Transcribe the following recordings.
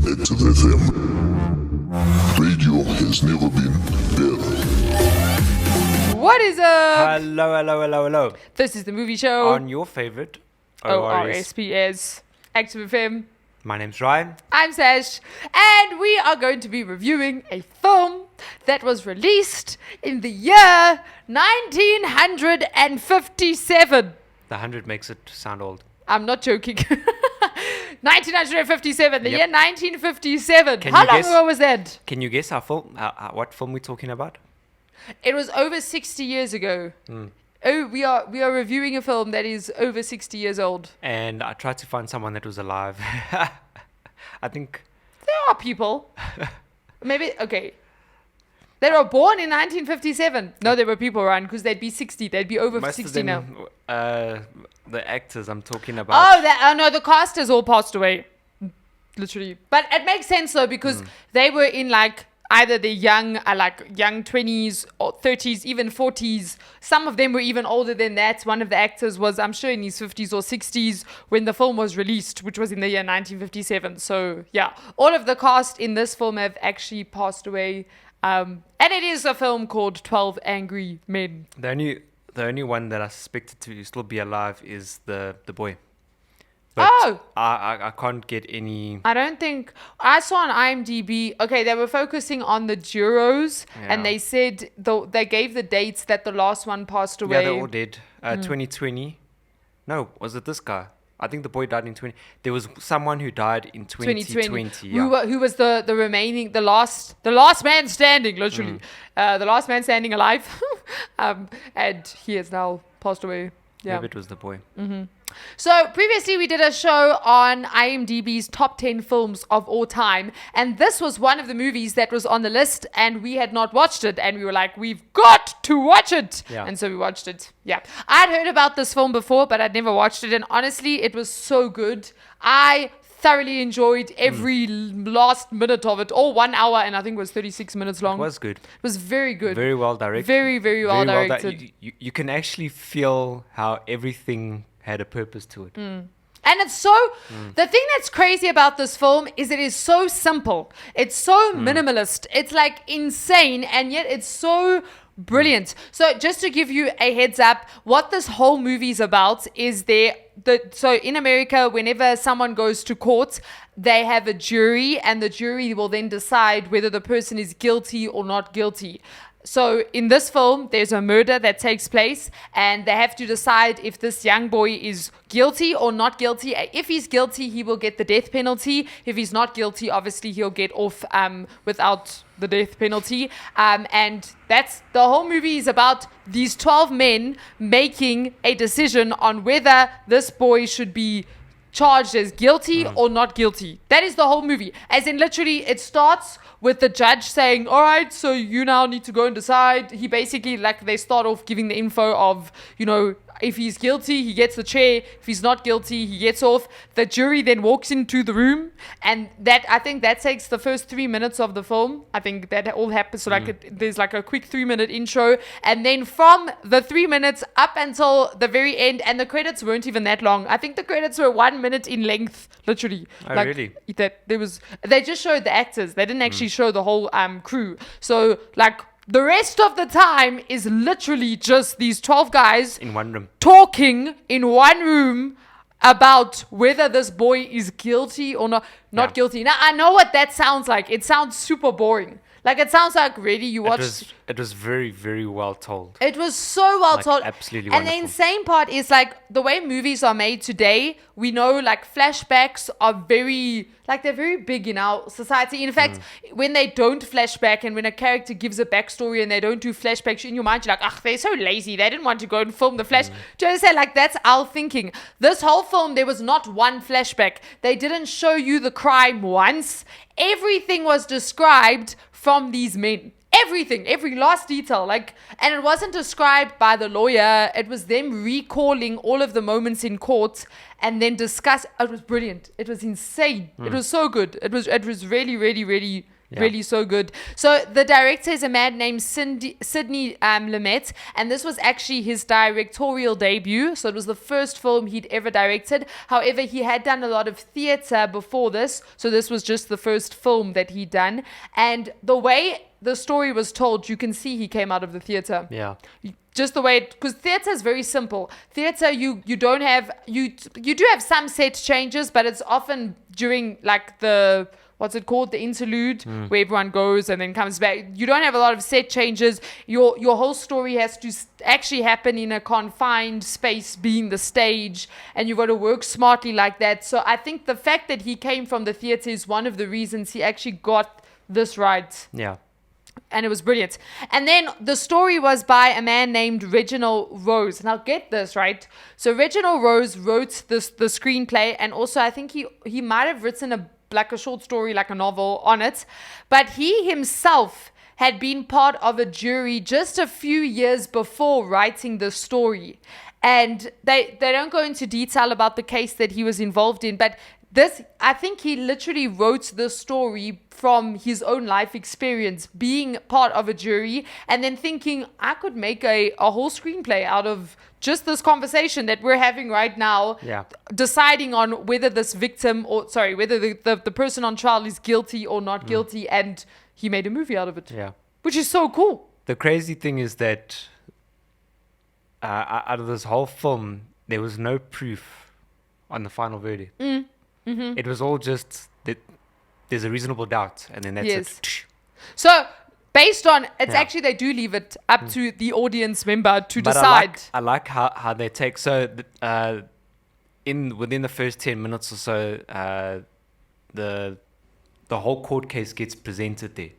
Active FM. Radio has never been better. What is up? Hello. This is the movie show. On your favorite ORSPS. Active FM. My name's Ryan. I'm Sash. And we are going to be reviewing a film that was released in the year 1957. The 100 makes it sound old. I'm not joking. 1957, the Yep. year 1957. Can How you long guess? ago was that? Can you guess our film? What film we're talking about? It was over 60 years ago. Oh, we are reviewing a film that is over 60 years old. And I tried to find someone that was alive. I think There are people. Maybe, okay. They were born in 1957. No, there were people around because they'd be 60. They'd be over most 60 of now. them, the actors I'm talking about. Oh, no, the cast has all passed away. Literally. But it makes sense though because they were in like either the young 20s or 30s, even 40s. Some of them were even older than that. One of the actors was, I'm sure, in his 50s or 60s when the film was released, which was in the year 1957. So, yeah, all of the cast in this film have actually passed away. And it is a film called 12 Angry Men. The only one that I suspected to still be alive is the boy. But Oh! I can't get any. I don't think I saw on IMDb. Okay, they were focusing on the Juros, and Yeah. they said they gave the dates that the last one passed Yeah, away. they're all dead. 2020. No, was it this guy? I think the boy died in 20. There was someone who died in 2020. Yeah. Who was the remaining, the last man standing, literally, the last man standing alive, and he has now passed away. Yeah. Maybe it was the boy. So previously we did a show on IMDb's top 10 films of all time, and this was one of the movies that was on the list, and we had not watched it, and we were like, we've got to watch it. Yeah. And so we watched it. Yeah. I'd heard about this film before, but I'd never watched it, and honestly, it was so good. I thoroughly enjoyed every last minute of it, all 1 hour, and I think it was 36 minutes long. It was good. It was very good. Very well directed. Very, very well directed. You can actually feel how everything had a purpose to it. And it's so, the thing that's crazy about this film is it is so simple. It's so minimalist. It's like insane, and yet it's so brilliant. So just to give you a heads up, what this whole movie is about is so in America, whenever someone goes to court, they have a jury, and the jury will then decide whether the person is guilty or not guilty. So in this film, there's a murder that takes place, and they have to decide if this young boy is guilty or not guilty. If he's guilty, he will get the death penalty. If he's not guilty, obviously he'll get off without the death penalty. And that's the whole movie is about these 12 men making a decision on whether this boy should be charged as guilty or not guilty. That is the whole movie. As in, literally, it starts with the judge saying, all right, so you now need to go and decide. He basically, they start off giving the info of, if he's guilty, he gets the chair. If he's not guilty, he gets off. The jury then walks into the room, and I think that takes the first 3 minutes of the film. I think that all happens. So there's a quick 3-minute intro, and then from the 3 minutes up until the very end, and the credits weren't even that long. I think the credits were 1 minute in length, literally. Oh, really? They just showed the actors. They didn't actually show the whole crew. So the rest of the time is literally just these 12 guys In one room. talking in one room about whether this boy is guilty or not Yeah. guilty. Now, I know what that sounds like. It sounds super boring. It sounds like really you watched... It was very, very well told. It was so well told. Absolutely And the wonderful. insane part is the way movies are made today, we know flashbacks are very, they're very big in our society. In fact, when they don't flashback and when a character gives a backstory and they don't do flashbacks, in your mind you're like, they're so lazy. They didn't want to go and film the flash. Do you understand? That's our thinking. This whole film, there was not one flashback. They didn't show you the crime once. Everything was described from these men. Everything, every last detail, and it wasn't described by the lawyer. It was them recalling all of the moments in court and then discuss. It was brilliant. It was insane. It was so good. It was really, really, really Really so good. So the director is a man named Sidney Lumet, and this was actually his directorial debut. So it was the first film he'd ever directed. However, he had done a lot of theatre before this, so this was just the first film that he'd done. And the way the story was told, you can see he came out of the theatre. Yeah. Just the way, because theatre is very simple. Theatre, you don't have, you do have some set changes, but it's often during like the, what's it called, the interlude, where everyone goes and then comes back. You don't have a lot of set changes. Your whole story has to actually happen in a confined space, being the stage, and you've got to work smartly like that. So I think the fact that he came from the theatre is one of the reasons he actually got this right. Yeah. And it was brilliant. And then the story was by a man named Reginald Rose. Now get this, right? So Reginald Rose wrote the screenplay, and also I think he might have written a short story, like a novel on it. But he himself had been part of a jury just a few years before writing the story. And they don't go into detail about the case that he was involved in, but I think he literally wrote the story from his own life experience, being part of a jury, and then thinking, I could make a whole screenplay out of just this conversation that we're having right now, deciding on whether this victim, whether the person on trial is guilty or not guilty, and he made a movie out of it. Yeah. Which is so cool. The crazy thing is that out of this whole film, there was no proof on the final verdict. Mm-hmm. It was all just that there's a reasonable doubt, and then that's it. So based on it's actually, they do leave it up to the audience member to decide. I like how they take within the first 10 minutes or so, the whole court case gets presented there.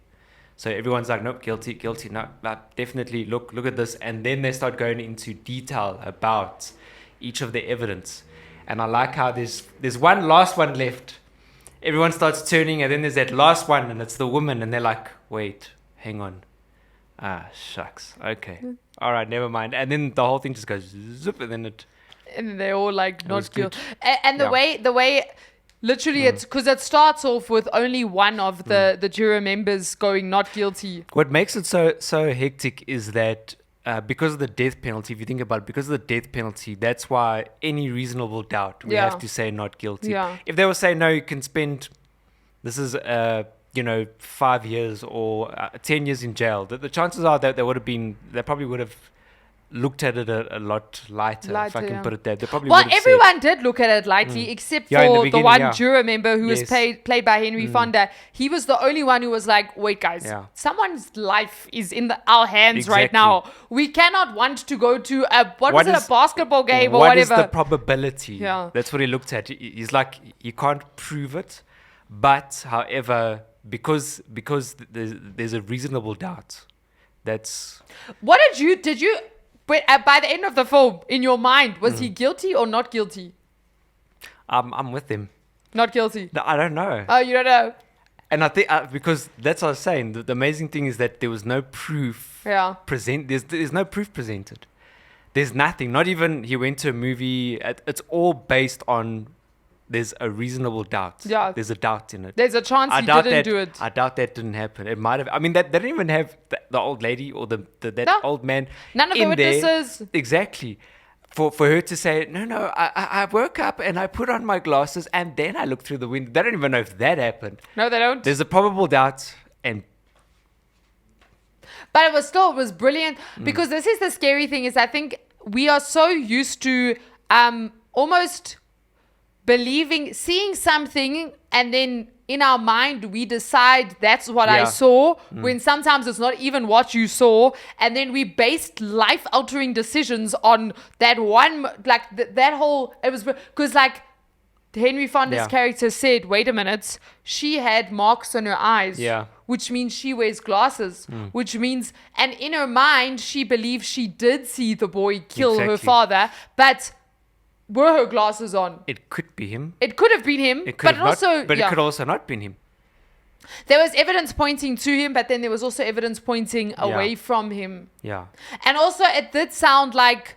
So everyone's like, nope, guilty, no, definitely look at this, and then they start going into detail about each of the evidence. And I like how there's one last one left. Everyone starts turning, and then there's that last one, and it's the woman, and they're like, wait, hang on. Ah, shucks. Okay. All right, never mind. And then the whole thing just goes zip, and then and they're all like not guilty. Good. And the way literally it's because it starts off with only one of the juror members going not guilty. What makes it so hectic is that because of the death penalty, if you think about it, because of the death penalty, that's why any reasonable doubt, we have to say not guilty. Yeah. If they were saying, no, you can spend, this is, 5 years or 10 years in jail, the chances are that they probably would have looked at it a lot lighter, if I can put it there. They probably everyone did look at it lightly, except for the one juror member who was played by Henry Fonda. He was the only one who was like, wait, guys, someone's life is in our hands right now. We cannot want to go to a basketball game or whatever. What is the probability? Yeah. That's what he looked at. He's like, you can't prove it, but however, because there's a reasonable doubt. That's... What did you... But by the end of the film, in your mind, was he guilty or not guilty? I'm with him. Not guilty? No, I don't know. Oh, you don't know? And I think, because that's what I was saying, the amazing thing is that there was no proof there's no proof presented. There's nothing. Not even he went to a movie. It's all based on... There's a reasonable doubt. Yeah. There's a doubt in it. There's a chance he didn't do it. I doubt that didn't happen. It might have. I mean, they didn't even have the old lady or that old man. None of the witnesses. There. Exactly. For her to say, no, I woke up and I put on my glasses and then I looked through the window. They don't even know if that happened. No, they don't. There's a probable doubt and... But it was brilliant because this is the scary thing is I think we are so used to almost... seeing something, and then in our mind we decide that's what I saw, when sometimes it's not even what you saw, and then we based life-altering decisions on that one, like that whole... It was because like Henry Fonda's character said, wait a minute, she had marks on her eyes, which means she wears glasses, which means, and in her mind she believes she did see the boy kill her father, but... Were her glasses on? It could be him. It could have been him, it could also not been him. There was evidence pointing to him, but then there was also evidence pointing away from him. Yeah. And also, it did sound like...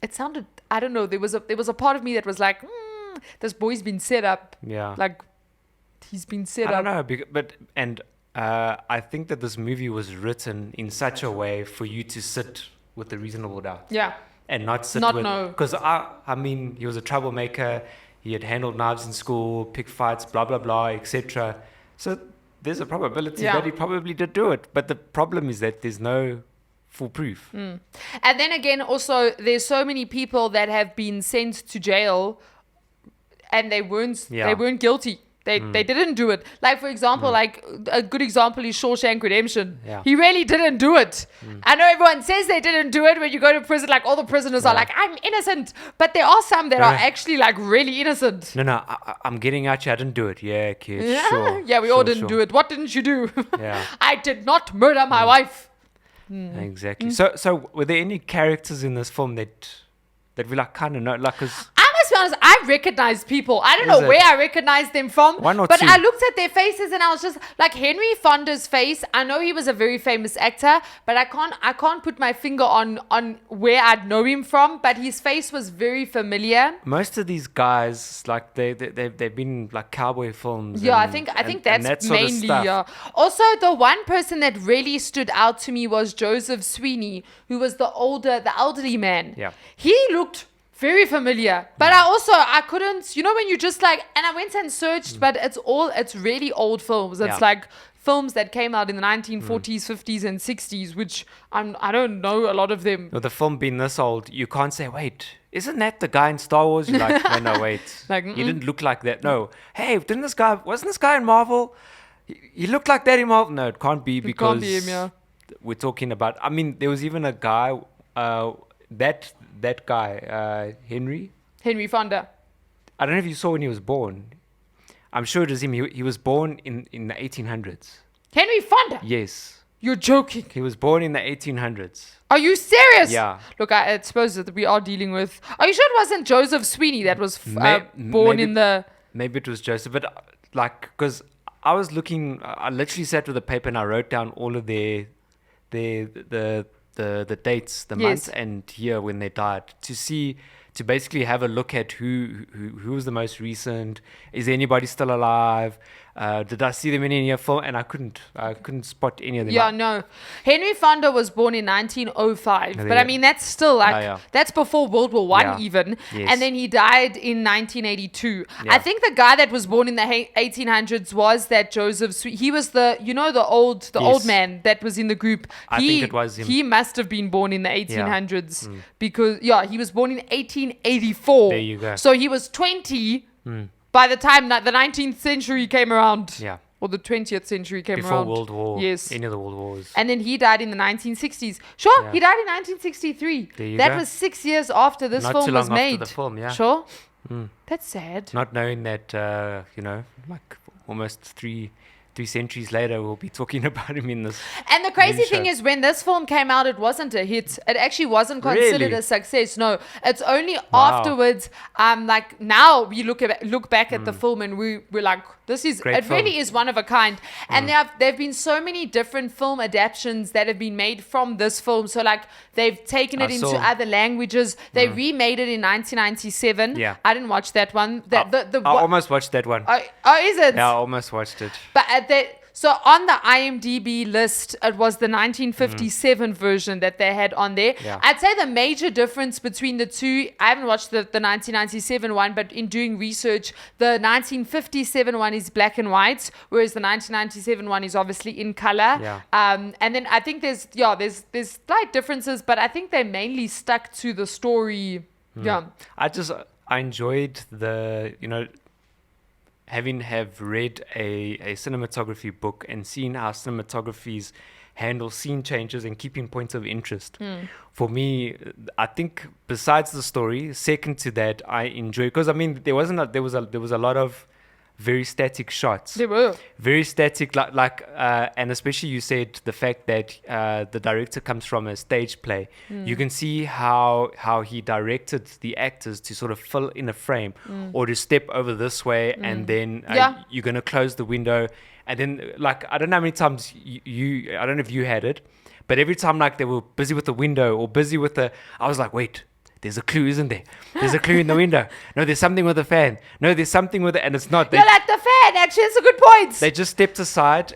It sounded... I don't know. There was a part of me that was like, this boy's been set up. Yeah. Like, he's been set I up. don't know, but I think that this movie was written in such a way for you to sit with the reasonable doubt. Yeah. And not sit Not with, know. because I mean, he was a troublemaker. He had handled knives in school, picked fights, blah blah blah, etc. So there's a probability Yeah. that he probably did do it. But the problem is that there's no full proof. And then again, also, there's so many people that have been sent to jail, and they weren't guilty. They didn't do it. Like, for example, like a good example is Shawshank Redemption. Yeah. He really didn't do it. I know everyone says they didn't do it. When you go to prison, like all the prisoners are like, I'm innocent. But there are some that are actually like really innocent. No, I'm getting at you. I didn't do it. Yeah, kid. Yeah, Sure. yeah, we all didn't do it. What didn't you do? Yeah. I did not murder my wife. Exactly. So were there any characters in this film that we like kind of know, like, 'cause I must be honest, I recognize people. I don't Is know it? where I recognize them from. One or but two? I looked at their faces and I was just like Henry Fonda's face. I know he was a very famous actor, but I can't put my finger on where I'd know him from. But his face was very familiar. most of these guys, like they've been like cowboy films. Yeah, and, I think and that's that sort of mainly. stuff. Also, the one person that really stood out to me was Joseph Sweeney, who was the elderly man. Yeah. He looked very familiar, but I couldn't, when you just like, and I went and searched, but it's really old films. It's Yeah. like films that came out in the 1940s, 50s, and 60s, which I don't know a lot of them. With the film being this old, you can't say, wait, isn't that the guy in Star Wars? You're like, no, wait. Like, he didn't look like that. No. Hey, wasn't this guy in Marvel? He looked like that in Marvel. No, it can't be because can't be him, yeah. we're talking about, I mean, there was even a guy, that guy, Henry. Henry Fonda. I don't know if you saw when he was born. I'm sure it was him. He was born in the 1800s. Henry Fonda. Yes. You're joking. He was born in the 1800s. Are you serious? Yeah. Look, I suppose that we are dealing with. Are you sure it wasn't Joseph Sweeney that was born maybe- in the? Maybe it was Joseph, but because I was looking, I literally sat with a paper and I wrote down all of the dates, the Yes. months and year when they died to basically have a look at who was the most recent. Is there anybody still alive? Did I see them in any film? And I couldn't spot any of them. Yeah, no. Henry Fonda was born in 1905, but I Yeah. mean that's still like Yeah. that's before World War One Yeah. even, Yes. and then he died in 1982. Yeah. I think the guy that was born in the 1800s was that Joseph. He was the old Yes. man that was in the group. I think it was him. He must have been born in the 1800s because he was born in 1884. There you go. So he was 20. By the time the 19th century came around, Yeah. or the 20th century came Before around. World War. Yes. Any of the World Wars. And then he died in the 1960s. Sure, Yeah. he died in 1963. There you That go. was 6 years after this Not film too was long after made. the film, yeah. Sure. That's sad. Not knowing that, like almost three centuries later, we'll be talking about him in this. And the crazy Really thing show. is, when this film came out, it wasn't a hit. It actually wasn't considered Really? a success. No, it's only Wow. afterwards. Like now, we look back at the film and we're like, this is Great it. Really film. is one of a kind. And there've been so many different film adaptations that have been made from this film. So like they've taken it I into saw. other languages. They remade it in 1997. Yeah. I didn't watch that one. I almost watched that one. Is it? Yeah, I almost watched it. But so on the IMDb list, it was the 1957 version that they had on there. Yeah. I'd say the major difference between the two, I haven't watched the 1997 one, but in doing research, the 1957 one is black and white, whereas the 1997 one is obviously in color. Yeah. And then I think there's slight differences, but I think they mainly stuck to the story. Yeah. I enjoyed the, have read a cinematography book and seen how cinematographers handle scene changes and keeping points of interest. For me, I think besides the story, second to that, I enjoy, because I mean there was a lot of very static shots. They were. Very static, and especially you said the fact that the director comes from a stage play. You can see how he directed the actors to sort of fill in a frame or to step over this way and then you're going to close the window. And then, I don't know how many times I don't know if you had it, but every time they were busy with the window or busy with I was like, wait, there's a clue, isn't there? There's a clue in the window. No, there's something with the fan. No, there's something with it, and it's not. You're like, the fan, actually, it's a good point. They just stepped aside.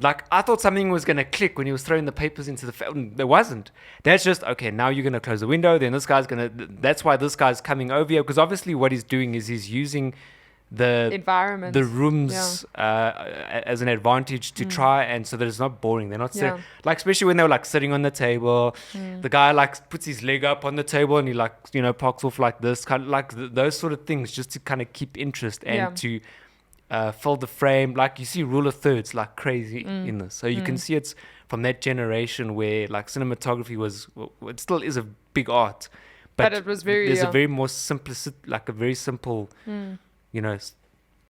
Like, I thought something was going to click when he was throwing the papers into the fan. There wasn't. That's just, okay, now you're going to close the window. Then this guy's going to, that's why this guy's coming over here. Because obviously what he's doing is he's using the environment, the rooms as an advantage to try, and so that it's not boring. They're not sitting, like, especially when they were like sitting on the table, the guy like puts his leg up on the table and he like, you know, parks off like this, kind of like those sort of things, just to kind of keep interest and to fill the frame. Like, you see rule of thirds like crazy in this, so you can see it's from that generation where like cinematography was, it still is a big art, but it was very, there's a very more simplicity, like a very simple you know,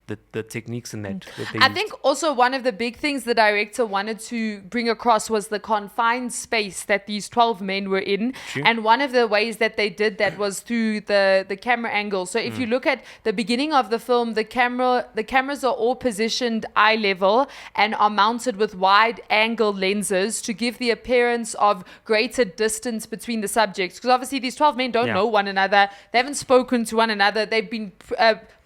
the techniques in that they I used. think also one of the big things the director wanted to bring across was the confined space that these 12 men were in. True. And one of the ways that they did that was through the camera angle. So if you look at the beginning of the film, the cameras are all positioned eye level and are mounted with wide angle lenses to give the appearance of greater distance between the subjects. Because obviously these 12 men don't know one another. They haven't spoken to one another. They've been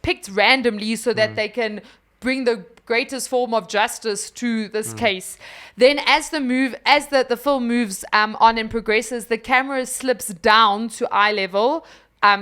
picked randomly so that they can bring the greatest form of justice to this case. Then as the film moves on and progresses, the camera slips down to eye level.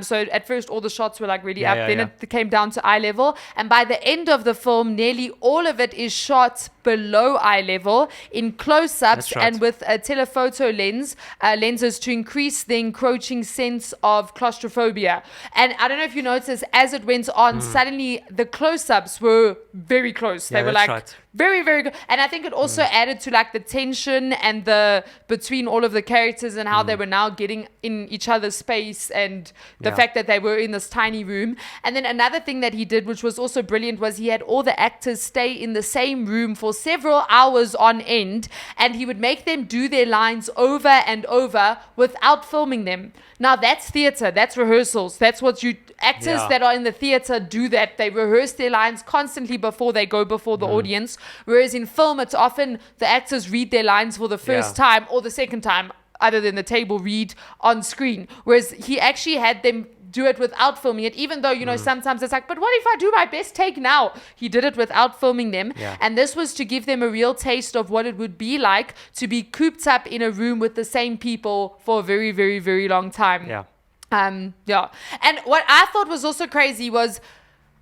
So at first all the shots were like really up, then it came down to eye level, and by the end of the film nearly all of it is shot below eye level in close-ups and with a telephoto lenses to increase the encroaching sense of claustrophobia. And I don't know if you noticed, as it went on, suddenly the close-ups were very close. They were like very, very good. And I think it also added to like the tension and the between all of the characters and how they were now getting in each other's space, and the fact that they were in this tiny room. And then another thing that he did, which was also brilliant, was he had all the actors stay in the same room for several hours on end, and he would make them do their lines over and over without filming them. Now that's theater, that's rehearsals, that's what actors that are in the theater do. That they rehearse their lines constantly before they go before the audience, whereas in film it's often the actors read their lines for the first time or the second time, other than the table read on screen, whereas he actually had them do it without filming it, even though, you know, sometimes it's like, but what if I do my best take now? He did it without filming them. And this was to give them a real taste of what it would be like to be cooped up in a room with the same people for a very, very, very long time. And what I thought was also crazy was,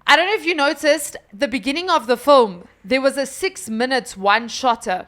I don't know if you noticed, the beginning of the film, there was a 6 minutes one-shotter.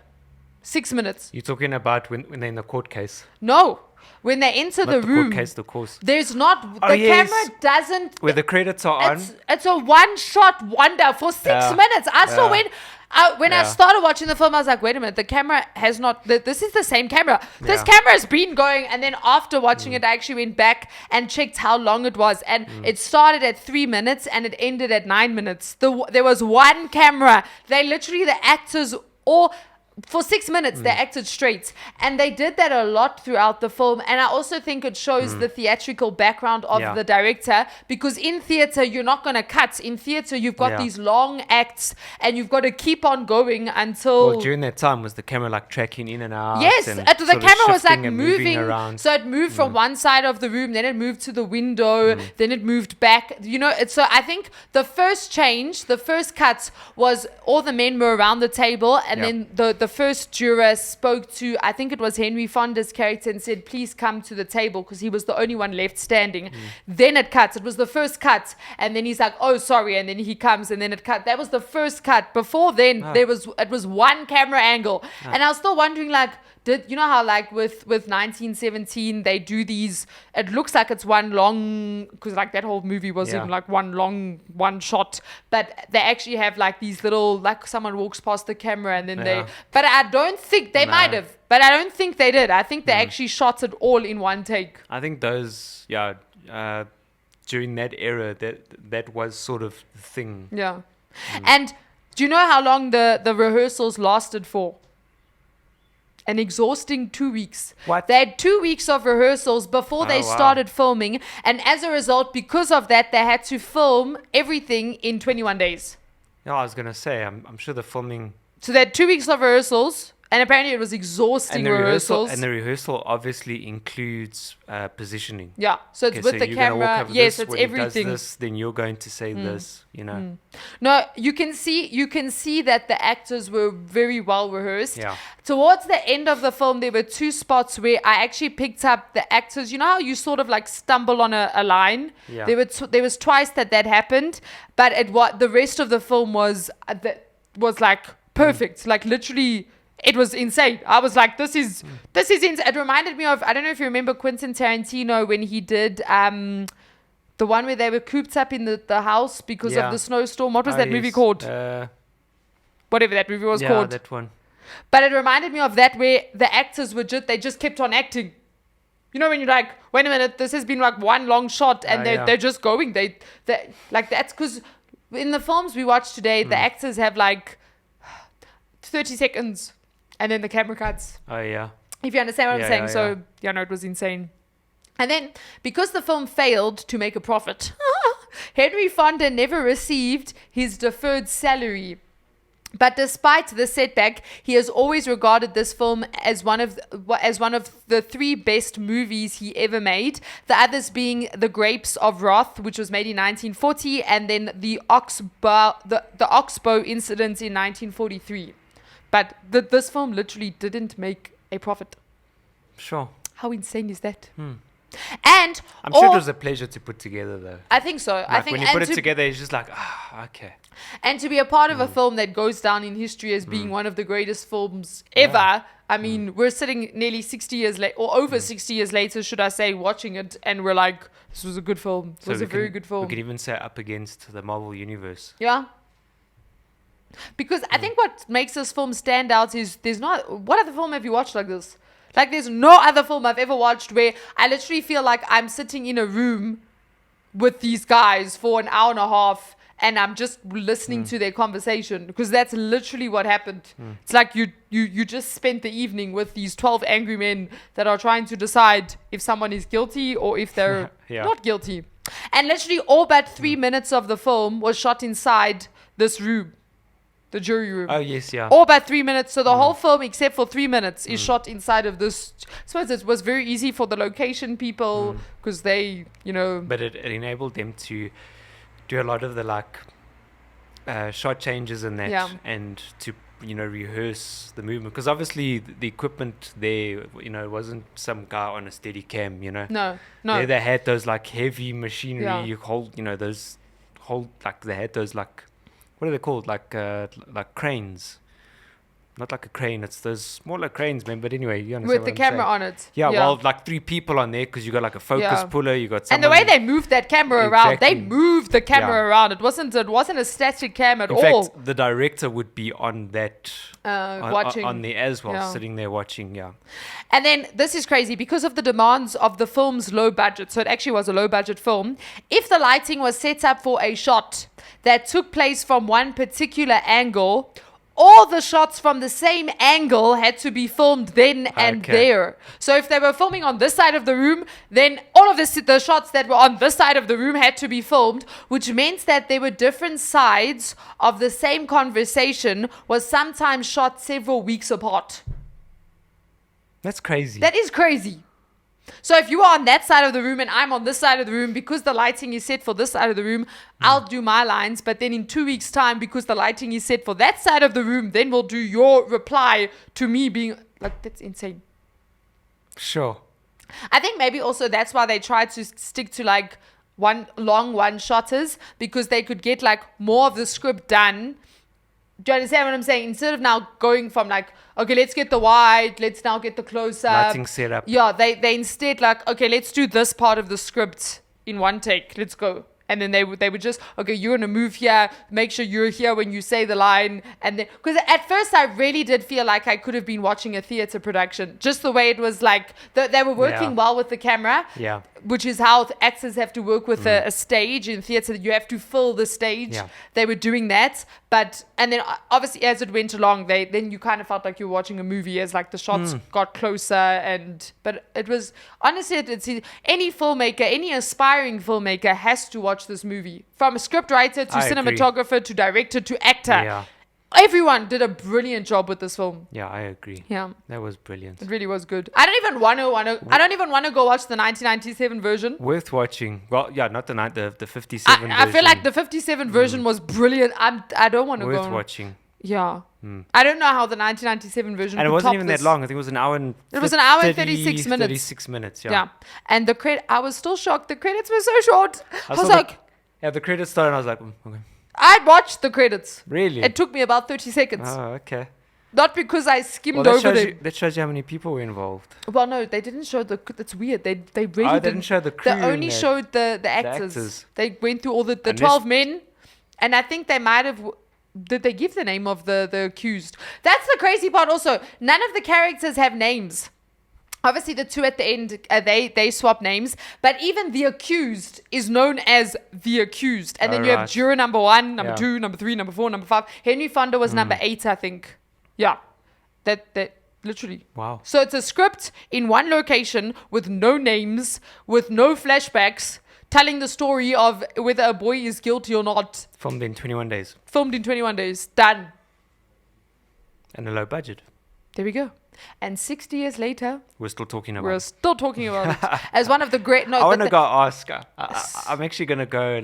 6 minutes. You're talking about when they're in the court case? No. When they enter Not the room, court case, the course. there's not, the camera doesn't. Where the credits are on. It's a one-shot wonder for 6 minutes. I saw when I started watching the film, I was like, wait a minute, the camera has not, this is the same camera. This camera has been going. And then after watching it, I actually went back and checked how long it was. And it started at 3 minutes and it ended at 9 minutes. There was one camera. They literally, the actors all... For 6 minutes, they acted straight. And they did that a lot throughout the film. And I also think it shows the theatrical background of the director. Because in theater, you're not going to cut. In theater, you've got these long acts. And you've got to keep on going until... Well, during that time, was the camera like tracking in and out? Yes, and the camera was like moving moving. So it moved from one side of the room. Then it moved to the window. Then it moved back. You know, so I think the first change, the first cut was all the men were around the table. And then the first juror spoke to, I think it was Henry Fonda's character, and said, please come to the table, because he was the only one left standing. Then it cuts. It was the first cut. And then he's like, oh, sorry. And then he comes and then it cut. That was the first cut. Before then, it was one camera angle. And I was still wondering, like, you know how like with 1917 they do these, it looks like it's one long, because like that whole movie was in like one shot, but they actually have like these little, like someone walks past the camera and then but I don't think they might have, but I don't think they did. I think they actually shot it all in one take. I think those during that era that was sort of the thing. And do you know how long the rehearsals lasted for? An exhausting 2 weeks. What? They had 2 weeks of rehearsals before they started filming. And as a result, because of that, they had to film everything in 21 days. Yeah, I was going to say, I'm sure the filming... So they had 2 weeks of rehearsals, And apparently it was exhausting rehearsals. And the rehearsal obviously includes positioning. Yeah, so it's Okay, with so the you're gonna walk camera. over Yes, this, it's when he does everything. this, then you're going to say this, you know. No, you can see that the actors were very well rehearsed. Yeah. Towards the end of the film, there were 2 spots where I actually picked up the actors. You know how you sort of like stumble on a line? Yeah. There was twice that happened, but the rest of the film was like perfect. Like literally, it was insane. I was like, this is insane. It reminded me of, I don't know if you remember Quentin Tarantino when he did the one where they were cooped up in the house because of the snowstorm. What was that movie called? Whatever that movie was called. Yeah, that one. But it reminded me of that where the actors were they just kept on acting. You know when you're like, wait a minute, this has been like one long shot and they're just going. They like that's because in the films we watch today, the actors have like 30 seconds and then the camera cuts. Oh yeah. If you understand what I'm saying. So no, it was insane. And then, because the film failed to make a profit, Henry Fonda never received his deferred salary. But despite the setback, he has always regarded this film as one of the 3 best movies he ever made. The others being The Grapes of Wrath, which was made in 1940, and then the Oxbow incident in 1943. But this film literally didn't make a profit. Sure. How insane is that? And I'm sure it was a pleasure to put together, though. I think so. Like I think when you put it together, it's just like, okay. And to be a part of a film that goes down in history as being one of the greatest films ever. I mean, we're sitting nearly 60 years later, or over 60 years later, should I say, watching it, and we're like, this was a good film. It was a very good film. We could even say up against the Marvel Universe. Yeah. Because I think what makes this film stand out is what other film have you watched like this? Like, there's no other film I've ever watched where I literally feel like I'm sitting in a room with these guys for an hour and a half and I'm just listening to their conversation, because that's literally what happened. It's like you just spent the evening with these 12 angry men that are trying to decide if someone is guilty or if they're not guilty. And literally all but 3 minutes of the film was shot inside this room. The jury room. Oh, yes, yeah. All about 3 minutes. So the whole film, except for 3 minutes, is shot inside of this. I suppose it was very easy for the location people because they, But it enabled them to do a lot of the shot changes and that, and to rehearse the movement, because obviously the equipment there, it wasn't some guy on a steady cam. No. They had those heavy machinery. You hold, they had those what are they called? Like cranes. Not like a crane. It's those smaller cranes, man. But anyway, you understand with the camera on it. Yeah, well, 3 people on there, because you got a focus puller. You got someone. And the way they moved that camera around, they moved the camera around. It wasn't a static cam at all. In fact, the director would be on that, watching on there as well, sitting there watching. Yeah. And then this is crazy because of the demands of the film's low budget. So it actually was a low budget film. If the lighting was set up for a shot that took place from one particular angle, all the shots from the same angle had to be filmed then and there. So if they were filming on this side of the room, then all of the shots that were on this side of the room had to be filmed, which meant that there were different sides of the same conversation was sometimes shot several weeks apart. That's crazy. That is crazy. So if you are on that side of the room and I'm on this side of the room, because the lighting is set for this side of the room, I'll do my lines. But then in 2 weeks' time, because the lighting is set for that side of the room, then we'll do your reply to me being like, that's insane. Sure. I think maybe also that's why they try to stick to one-shotters, because they could get more of the script done. Do you understand what I'm saying? Instead of now going from okay, let's get the wide, let's now get the close-up. Lighting setup. Yeah, they instead okay, let's do this part of the script in one take. Let's go. And then they would just, okay, you're going to move here, make sure you're here when you say the line. And then, because at first I really did feel like I could have been watching a theater production. Just the way it was they were working well with the camera. Yeah. Which is how actors have to work with a stage in theater. You have to fill the stage. Yeah. They were doing that. And then obviously as it went along, then you kind of felt like you were watching a movie as the shots got closer. But it was, honestly, it's any filmmaker, any aspiring filmmaker has to watch this movie. From a script writer to cinematographer to director to actor. Yeah. Everyone did a brilliant job with this film. Yeah, I agree. Yeah, That was brilliant. it really was good. I don't even want to. I don't even want to go watch the 1997 version. Worth watching. Well, yeah, not the 57 version. I feel like the 57 version was brilliant. I don't want to go. Worth watching. Yeah. I don't know how the 1997 version. And it could wasn't top even this. that long. I think it was an hour and. It was an hour and 36 minutes. 36 minutes. Yeah. Yeah. And I was still shocked. The credits were so short. I was saw like, Yeah, the credits started and I was like, okay. I watched the credits. Really? It took me about 30 seconds. Oh, okay. Not because I skimmed Well, over them. that shows you how many people were involved. Well, no, they didn't show the. That's weird. They really They didn't show the crew. They only in that. showed the actors. actors. They went through all the Unless- 12 men, and I think they might have. Did they give the name of the accused? That's the crazy part. Also, none of the characters have names. Obviously, the two at the end, they swap names, but even the accused is known as the accused. And then you have Right. juror number 1, number Yeah. 2, number 3, number 4, number 5. Henry Fonda was number 8, I think. Yeah, that literally. Wow. So it's a script in one location with no names, with no flashbacks, telling the story of whether a boy is guilty or not. Filmed in 21 days. Filmed in 21 days. Done. And a low budget. There we go. And 60 years later, We're still talking about we're it. still talking about it as one of the great. No, I want to but go ask. I'm actually going to go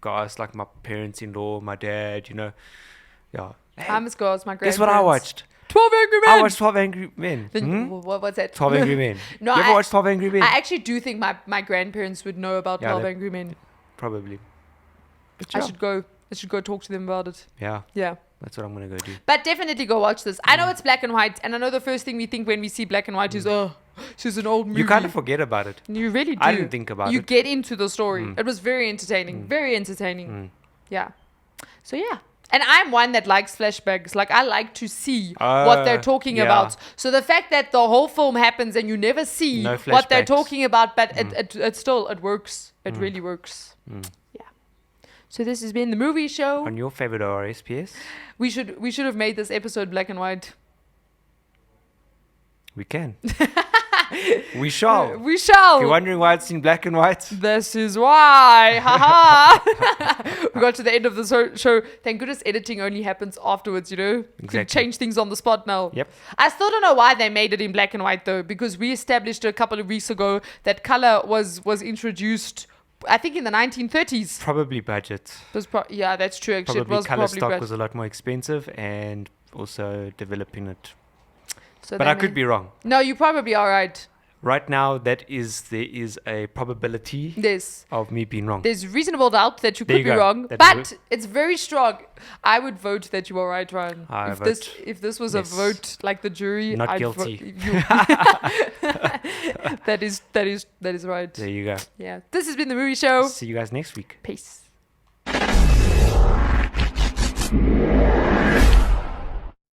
go ask like my parents-in-law, my dad, Yeah. Hey, I must go ask my guess what I grandparents. watched? 12 Angry Men. I watched 12 Angry Men. Then, what's that? 12 Angry Men. No, you ever I- watched 12 Angry Men? I actually do think my grandparents would know about Yeah, 12 they- Angry Men. Probably. But I yeah. should go talk to them about it. Yeah, Yeah. that's what I'm going to go do. But definitely go watch this. I know it's black and white, and I know the first thing we think when we see black and white is, oh, this is an old movie. You kind of forget about it. You really do. I didn't think about you it. get into the story. It was very entertaining. Very entertaining. Yeah. So yeah. And I'm one that likes flashbacks. Like I like to see what they're talking yeah. about. So the fact that the whole film happens and you never see No what they're flashbacks. talking about, but it still it works. It really works. Yeah. So this has been the movie show. On your favorite RSPS, We should have made this episode black and white. we can. We shall. We shall. If you're wondering why it's in black and white, This is why. Haha. We got to the end of the show. Thank goodness editing only happens afterwards, you know? You can Exactly. change things on the spot now. Yep. I still don't know why they made it in black and white though, because we established a couple of weeks ago that color was introduced, I think in the 1930s. probably budget. It was yeah, that's true. Actually, Probably it was color probably stock bad. was a lot more expensive and also developing it. So But they I could made- be wrong. No, you probably are right. Right now, there is a probability of me being wrong. There's reasonable doubt that you There could you be go. wrong, That but is it's very strong. I would vote that you are right, Ryan. I if vote if this was yes. a vote like the jury, Not I'd guilty. that is right. There you go. Yeah. This has been the movie show. See you guys next week. Peace.